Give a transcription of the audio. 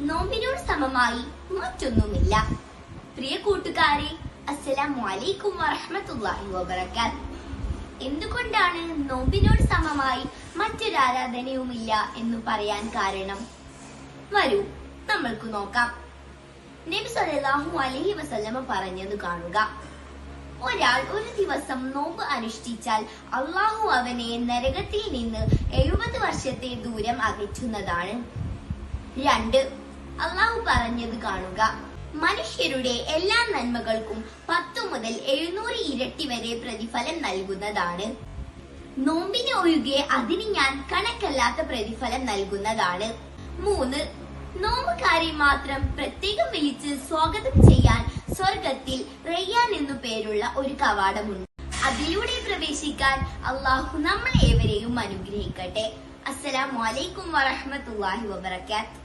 നോമ്പിനോട് സമമായി മറ്റൊന്നുമില്ല. പ്രിയ കൂട്ടുകാരെ, അസ്സലാമു അലൈക്കും വറഹ്മത്തുള്ളാഹി വബറകാത്ത്. എന്തുകൊണ്ടാണ് നോമ്പിനോട് സമമായി മറ്റൊരു ആരാധനയുമില്ല എന്ന് പറയാൻ കാരണം? വരൂ നമ്മൾക്ക് നോക്കാം. നബി സല്ലല്ലാഹു അലൈഹി വസല്ലമ പറഞ്ഞത് കാണുക. ഒരാൾ ഒരു ദിവസം നോമ്പ് അനുഷ്ഠിച്ചാൽ അള്ളാഹു അവനെ നരകത്തിൽ നിന്ന് 70 വർഷത്തെ ദൂരം അകറ്റുന്നതാണ്. 2. അള്ളാഹു പറഞ്ഞത് കാണുക. മനുഷ്യരുടെ എല്ലാ നന്മകൾക്കും 10 മുതൽ 700 ഇരട്ടി വരെ പ്രതിഫലം നൽകുന്നതാണ്. നോമ്പിന് ഒഴികെ അതിന് ഞാൻ കണക്കല്ലാത്ത പ്രതിഫലം നൽകുന്നതാണ്. 3. നോമ്പുകാരെ മാത്രം പ്രത്യേകം വിളിച്ച് സ്വാഗതം ചെയ്യാൻ സ്വർഗത്തിൽ റയ്യാൻ എന്നു പേരുള്ള ഒരു കവാടമുണ്ട്. അതിലൂടെ പ്രവേശിക്കാൻ അള്ളാഹു നമ്മളേവരെയും അനുഗ്രഹിക്കട്ടെ. അസ്സലാമു അലൈക്കും വറഹ്മത്തുള്ളാഹി വബറകാത്ത്.